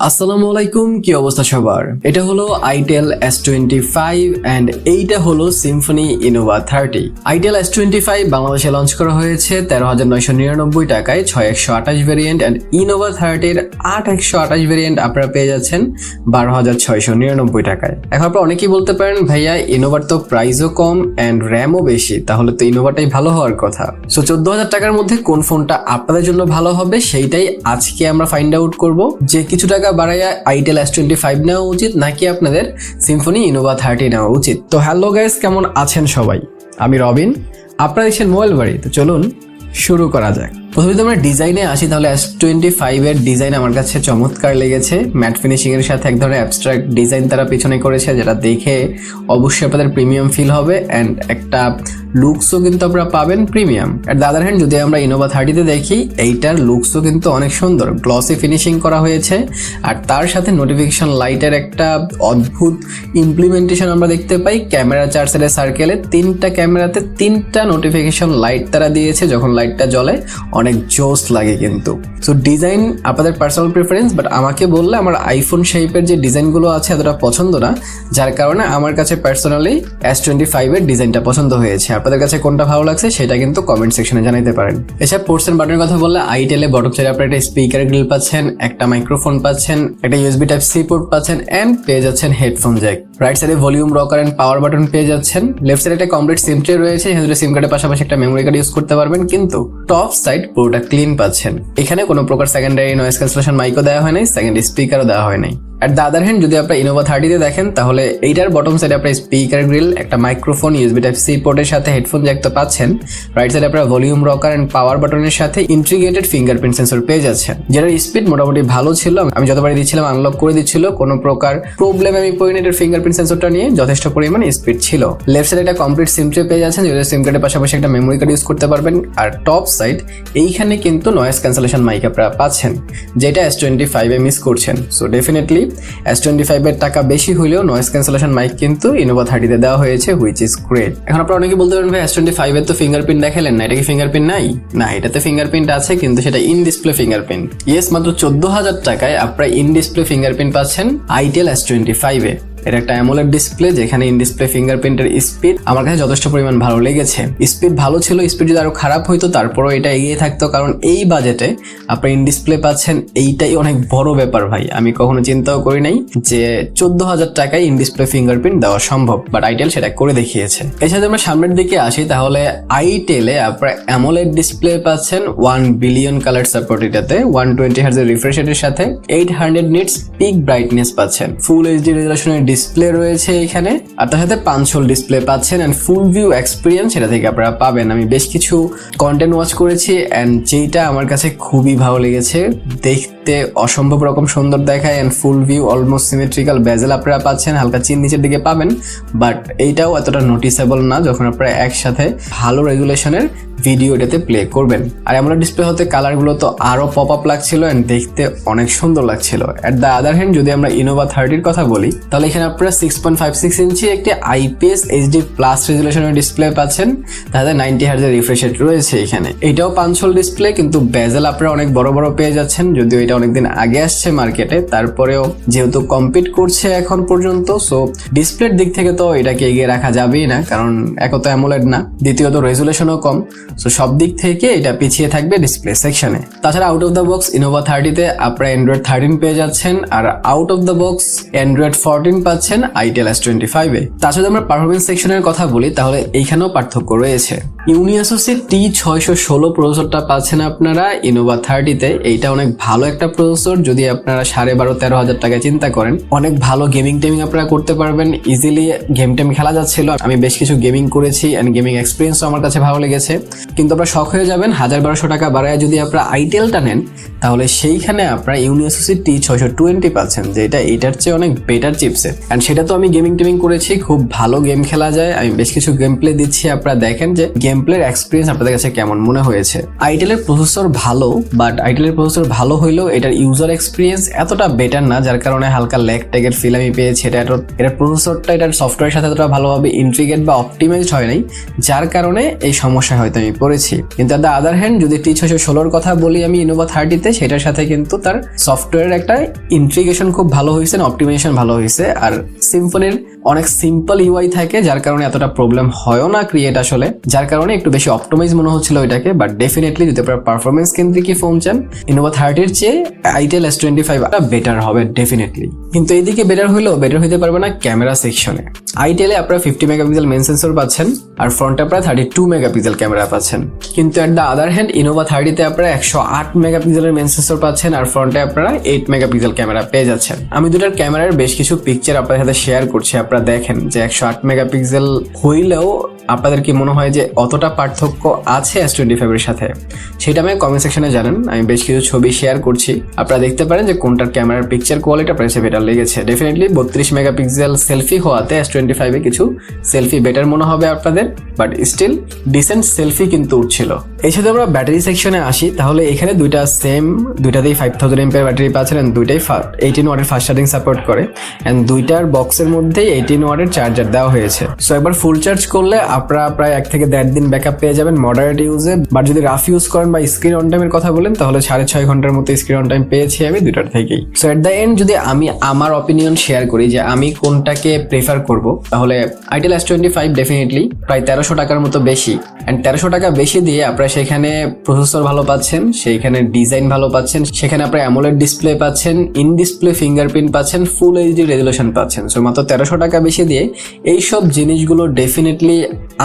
আসসালামু আলাইকুম, কি অবস্থা সবার? এটা হলো আইটেল S25 এন্ড এইটা হলো সিম্ফনি ইনোভা 30। আইটেল S25 বাংলাদেশে লঞ্চ করা হয়েছে 13,999 টাকায় 6128 ভেরিয়েন্ট এন্ড ইনোভা 30 এর 8128 ভেরিয়েন্ট আপনারা পেয়ে যাচ্ছেন 12,699 টাকায়। এখন আপনারা অনেকেই বলতে পারেন ভাইয়া ইনোভার তো প্রাইসও কম এন্ড র্যামও বেশি, তাহলে তো ইনোভাটাই ভালো হওয়ার কথা। সো 14,000 টাকার মধ্যে কোন ফোনটা আপনাদের জন্য ভালো হবে সেইটাই আজকে আমরা ফাইন্ড আউট করব, যে কিছু টাকা বাড়াইয়া আইটেল S25 নেওয়া উচিত নাকি আপনাদের সিম্ফনি ইনোভা 30 নেওয়া উচিত। তো হ্যালো গাইস, কেমন আছেন সবাই? আমি রবিন, আপনারা দেখছেন মোবাইল বাড়ি। তো চলুন শুরু করা যাক। প্রথমে তো আমরা ডিজাইনে আসি, তাহলে S25 এর ডিজাইন আমার কাছে চমৎকার লেগেছে। ম্যাট ফিনিশিং এর সাথে এক ধরনের অ্যাবস্ট্রাক্ট ডিজাইন তারা পিছনে করেছে, যেটা দেখে অবশ্যই আপনাদের প্রিমিয়াম ফিল হবে এন্ড একটা লুকসও কিন্তু আপনারা পাবেন premium. At the other hand যদি আমরা ইনোভা 30 তে দেখি, এইটার লুকসও কিন্তু অনেক সুন্দর, গ্লসি ফিনিশিং করা হয়েছে। আর তার সাথে নোটিফিকেশন লাইটের একটা অদ্ভুত ইমপ্লিমেন্টেশন আমরা দেখতে পাই। ক্যামেরা 4 সাইডে সার্কেলে 3টা ক্যামেরাতে 3টা নোটিফিকেশন লাইট তারা দিয়েছে, যখন লাইটটা জ্বলে অনেক জোস লাগে কিন্তু। সো ডিজাইন আপনাদের পার্সোনাল প্রেফারেন্স, বাট আমাকে বললে আমার আইফোন শেপের যে ডিজাইনগুলো আছে এতটা পছন্দ না, যার কারণে আমার কাছে পার্সোনালি S25 এর ডিজাইনটা পছন্দ হয়েছে। আপনাদের কাছে কোনটা ভালো লাগছে সেটা কিন্তু কমেন্ট সেকশনে জানাতে পারেন। এসব পোর্টস এন্ড বাটনের কথা বললে আইটেলে বটম সাইডে আপনারা একটা স্পিকার গ্রিল পাচ্ছেন, একটা মাইক্রোফোন পাচ্ছেন, একটা USB Type-C পোর্ট পাচ্ছেন এন্ড পেয়ে যাচ্ছেন হেডফোন জ্যাক। রাইট সাইডে volume rocker and power button পেয়ে যাচ্ছেন। লেফট সাইডে একটা কমপ্লিট সিম ট্রে রয়েছে, এখানে সিম কার্ডের পাশাপাশি একটা মেমোরি কার্ড ইউজ করতে পারবেন, কিন্তু টপ সাইড পুরোটা ক্লিন পাচ্ছেন। এখানে কোনো প্রকার সেকেন্ডারি নয়েজ ক্যান্সেলেশন মাইকও দেওয়া হয় নাই, সেকেন্ডারি স্পিকারও দেওয়া হয় নাই। এট দ্য আদার হ্যান্ড যদি আপনারা ইনোভা 30 তে দেখেন, তাহলে এইটার বটম সাইডে আপনারা স্পিকার গ্রিল, একটা মাইক্রোফোন, USB Type-C পোর্টের সাথে হেডফোন জ্যাক তো পাচ্ছেন। রাইট সাইডে আপনারা ভলিউম রকার এন্ড পাওয়ার বাটনের সাথে ইন্টিগ্রেটেড ফিঙ্গারপ্রিন্ট সেন্সর পেয়ে যাচ্ছেন, যেটার স্পিড মোটামুটি ভালো ছিল। আমি যতবারই দিচ্ছিলাম আনলক করে দিচ্ছিল, কোনো প্রকার প্রবলেম আমি পড়িনি। এটার ফিঙ্গারপ্রিন্ট সেন্সরটা নিয়ে যথেষ্ট পরিমাণে স্পিড ছিল। লেফট সাইডে একটা কমপ্লিট সিম ট্রে পেয়ে যাচ্ছেন, যেটা সিম কার্ডের পাশাপাশি একটা মেমোরি কার্ড ইউজ করতে পারবেন। আর টপ সাইড এইখানে কিন্তু নয়েজ ক্যান্সেলেশন মাইক আপনারা পাচ্ছেন, যেটা S25 এ মিস করছেন। সো ডেফিনেটলি S25 এর টাকা বেশি হলেও নয়েজ ক্যান্সেলেশন মাইক কিন্তু ইনোভা 30 তে দেওয়া হয়েছে, হুইচ ইজ গ্রেট। এখন আপনারা অনেকে বলতে পারেন ভাই S25 এর তো ফিঙ্গারপ্রিন্ট দেখালেন না, এটা কি ফিঙ্গারপ্রিন্ট নাই? না, এটাতে ফিঙ্গারপ্রিন্ট আছে, কিন্তু সেটা ইন ডিসপ্লে ফিঙ্গারপ্রিন্ট। ইয়েস, মাত্র 14,000 টাকায় আপনারা ইন ডিসপ্লে ফিঙ্গারপ্রিন্ট পাচ্ছেন আইটেল S25 এ। এটা একটা অ্যামোলেড ডিসপ্লে, যেখানে ইন ডিসপ্লে ফিঙ্গারপ্রিন্টের স্পিড আমার কাছে যথেষ্ট পরিমাণ ভালো লেগেছে। স্পিড ভালো ছিল, স্পিড যদি আরো খারাপ হইতো তারপরেও এটা এগিয়ে থাকতো, কারণ এই বাজেটে আপনি ইন ডিসপ্লে পাচ্ছেন, এইটাই অনেক বড় ব্যাপার ভাই। আমি কখনো চিন্তাও করি নাই যে 14,000 টাকায় ইন ডিসপ্লে ফিঙ্গারপ্রিন্ট দেওয়া সম্ভব, বাট আইটেল সেটা করে দেখিয়েছে। এর সাথে আমরা সামনের দিকে আসি, তাহলে আইটেলে আপনারা অ্যামোলেড ডিসপ্লে পাচ্ছেন 1 বিলিয়ন কালার সাপোর্ট, এটাতে 120 হার্জ এর রিফ্রেশ রেটের সাথে 800 নিটস পিক ব্রাইটনেস পাচ্ছেন। ফুল এইচডি রেজোলিউশনের ডিসপ্লে রয়েছে এখানে, আর তার সাথে 5 হোল ডিসপ্লে পাচ্ছেন এন্ড ফুল ভিউ এক্সপিরিয়েন্স সেটা থেকে আপনারা পাবেন। আমি বেশ কিছু কন্টেন্ট ওয়াচ করেছি এন্ড যেটা আমার কাছে খুবই ভালো লেগেছে, দেখতে অসম্ভব রকম সুন্দর দেখায় and full view almost symmetrical bezel আপনারা পাচ্ছেন, হালকা চিন নিচের দিকে পাবেন, বাট এইটাও এতটা নোটিসেবল না যখন আপনারা একসাথে ভালো রেজুলেশনের ভিডিও এটাতে প্লে করবেন। আর অ্যামোলেড ডিসপ্লে হতে কালারগুলো তো আরো পপ আপ লাগছিল এন্ড দেখতে অনেক সুন্দর লাগছিল। এট দ্য আদার হ্যান্ড যদি আমরা ইনোভা 30 কথা বলি, তাহলে এখানে আপনারা 6.56 ইঞ্চি একটি IPS HD প্লাস রেজুলেশনের ডিসপ্লে পাচ্ছেন, তাহলে 90 হার্জ এর রিফ্রেশ রেট রয়েছে এখানে। এটাও 5 হোল ডিসপ্লে, কিন্তু বেজেল আপনারা অনেক বড় বড় পেয়ে যাচ্ছেন, যদিও এটা অনেকদিন আগে আসছে মার্কেটে, তারপরেও যেহেতু কম্পিট করছে এখন পর্যন্ত, সো ডিসপ্লের দিক থেকে তো এটাকে এগিয়ে রাখা যাবেই না, কারণ এক তো অ্যামোলেড না, দ্বিতীয়ত রেজুলেশনও কম। সো সব দিক থেকে এটা পিছিয়ে থাকবে ডিসপ্লে সেকশনে। তাছাড়া out of the box Innova 30 তে আপনারা অ্যান্ড্রয়েড 13 পেয়ে যাচ্ছেন, আর out of the box Android 14 পাচ্ছেন আইটেল S25 এ। তাছাড়া আমরা পারফরমেন্স সেকশনের কথা বলি, তাহলে এইখানেও পার্থক্য রয়েছে। ইউনিয়াসোসি T616 প্রসেসরটা পাচ্ছেন আপনারা ইনোভা 30 তে। এইটা অনেক ভালো একটা প্রসেসর, যদি আপনারা 12,500-13,000 টাকা চিন্তা করেন, অনেক ভালো গেমিং টেমিং আপনারা করতে পারবেন, ইজিলি গেম টেম খেলা যাচ্ছিল। আমি বেশ কিছু গেমিং করেছি এন্ড গেমিং এক্সপিরিয়েন্সও আমার কাছে ভালো লেগেছে, কিন্তু আপনারা শখ হয়ে যাবেন 1,000-1,200 টাকা বাড়ায় যদি আপনারা আইটেলটা নেন, তাহলে সেইখানে আপনারা ইউনিয়াসোসি T620 পাচ্ছেন, যেটা এটার চেয়ে অনেক বেটার চিপসেট এন্ড সেটা তো আমি গেমিং টেমিং করেছি, খুব ভালো গেম খেলা যায়। আমি বেশ কিছু গেম প্লে দিচ্ছি, আপনারা দেখেন যে গেম প্লের এক্সপিরিয়েন্স আপনাদের কাছে কেমন মনে হয়েছে। আইটেলের প্রসেসর ভালো, বাট আইটেলের প্রসেসর ভালো হইলেও এটার ইউজার এক্সপিরিয়েন্স এতটা বেটার না, যার কারণে হালকা ল্যাগ ট্যাগের ফিল আমি পেয়েছি। এটার প্রসেসরটা এটার সফটওয়্যারের সাথে এতটা ভালোভাবে ইন্টিগ্রেট বা অপটিমাইজড হয় নাই, যার কারণে এই সমস্যা হয়তো আমি আমি পড়েছি। কিন্তু অন দ্য আদার হ্যান্ড যদি T616 কথা বলি আমি ইনোভা 30তে, সেটার সাথে কিন্তু তার সফটওয়্যারের একটা ইন্টিগ্রেশন খুব ভালো হয়েছে, অপটিমাইজেশন ভালো হয়েছে। আর সিম্ফনির অনেক সিম্পল ইউআই থাকে, যার কারণে এতটা প্রবলেম হয়ও না ক্রিয়েট আসলে, যার কারণে একটু বেশি অপটিমাইজ মনে হচ্ছিল ওইটাকে। বাট ডেফিনেটলি যদি আপনারা পারফরমেন্স কেন্দ্রিক ফোন চান, ইনোভা 30-র চেয়ে আইটেল S25 বেটার হবে ডেফিনেটলি। কিন্তু এইদিকে বেটার হইলেও বেটার হইতে পারবে না ক্যামেরা সেকশনে। আইটেলে আপনারা 50 মেগাপিক্সেল মেইন সেন্সর পাচ্ছেন, আর ফ্রন্টে আপনারা 32 মেগাপিক্সেল ক্যামেরা পাচ্ছেন। কিন্তু at the other hand Innova 30তে আপনারা 108 মেগাপিক্সেলের মেইন সেন্সর পাচ্ছেন, আর ফ্রন্টে আপনারা 8 মেগাপিক্সেল ক্যামেরা পেয়ে যাচ্ছেন। আমি দুটার ক্যামেরার বেশ কিছু পিকচার আপনাদের সাথে শেয়ার করছি, আপনারা দেখেন যে 108 মেগাপিক্সেল হইলেও আপনাদের কি মনে হয় যে অতটা পার্থক্য আছে S25 এর সাথে? সেটা আমি কমেন্ট সেকশনে জানান। আমি বেশ কিছু ছবি শেয়ার করছি, আপনারা দেখতে পারেন যে কোনটার ক্যামেরার পিকচার কোয়ালিটি আপনার কাছে বেটার লেগেছে। ডেফিনেটলি 32 মেগাপিক্সেল সেলফি হওয়াতে S25 এ কিছু সেলফি বেটার মনে হবে আপনাদের, বাট স্টিল ডিসেন্ট সেলফি কিন্তু উঠছিল। এই সাথে আমরা ব্যাটারি সেকশনে আসি, তাহলে এখানে দুইটা সেম, দুইটাতেই 5000 mAh ব্যাটারি পাচ্ছেন, এন্ড দুইটাই 18 ওয়াটের ফাস্ট চার্জিং সাপোর্ট করে, এন্ড দুইটার বক্সের মধ্যেই 18 ওয়াটের চার্জার দেওয়া হয়েছে। সো একবার ফুল চার্জ করলে আপনারা প্রায় 1 থেকে 1.5 দিন ব্যাকআপ পেয়ে যাবেন মডারেট ইউজে। বাট যদি রাফ ইউজ করেন বা স্ক্রিন অন টাইমের কথা বলেন, তাহলে 6.5 ঘন্টার মতো স্ক্রিন অন টাইম পেয়েছি আমি দুইটার থেকেই। সো এট দ্য এন্ড যদি আমি আমার অপিনিয়ন শেয়ার করি যে আমি কোনটাকে প্রেফার করব, তাহলে আইটেল S25 ডেফিনেটলি প্রায় 1300 টাকার মতো বেশি, এন্ড 1300 টাকা বেশি দিয়ে আপনারা সেখানে প্রসেসর ভালো পাচ্ছেন, সেইখানে ডিজাইন ভালো পাচ্ছেন, সেখানে আপনারা অ্যামোলেড ডিসপ্লে পাচ্ছেন, ইন ডিসপ্লে ফিঙ্গারপ্রিন্ট পাচ্ছেন, ফুল এইচডি রেজুলেশন পাচ্ছেন। সো মাত্র 1300 টাকা বেশি দিয়ে এইসব জিনিসগুলো ডেফিনেটলি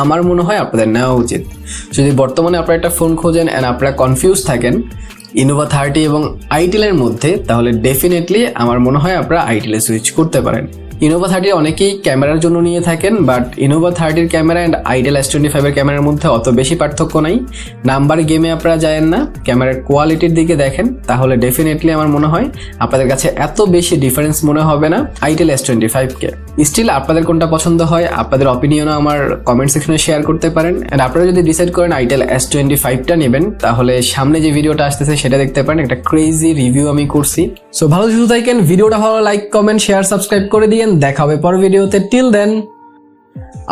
আমার মনে হয় আপনাদের নেওয়া উচিত। যদি বর্তমানে আপনারা একটা ফোন খোঁজেন এন্ড আপনারা কনফিউজ থাকেন ইনোভা 30 এবং আইটেলের মধ্যে, তাহলে ডেফিনেটলি আমার মনে হয় আপনারা আইটেলে সুইচ করতে পারেন। ইনোভা 30 অনেকেই ক্যামেরার জন্য নিয়ে থাকেন, বাট ইনোভা 30-র ক্যামেরা অ্যান্ড আইটেল S25-এর ক্যামেরার মধ্যে অত বেশি পার্থক্য নাই। নাম্বার গেমে আপনারা যায়েন না, ক্যামেরার কোয়ালিটির দিকে দেখেন, তাহলে ডেফিনেটলি আমার মনে হয় আপনাদের কাছে এত বেশি ডিফারেন্স মনে হবে না আইটেল S25-কে। স্টিল আপনাদের কোনটা পছন্দ হয়, আপনাদের অপিনিয়নও আমার কমেন্ট সেকশনে শেয়ার করতে পারেন। অ্যান্ড আপনারা যদি ডিসাইড করেন আইটেল S25টা নেবেন, তাহলে সামনে যে ভিডিওটা আসতেছে সেটা দেখতে পারেন, একটা ক্রেজি রিভিউ আমি করছি। সো ভালো সুস্থ থাকেন, ভিডিওটা ভালো লাইক কমেন্ট শেয়ার সাবস্ক্রাইব করে দিয়েন। দেখা হবে পরের ভিডিওতে। টিল দেন,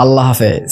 আল্লাহ হাফেজ।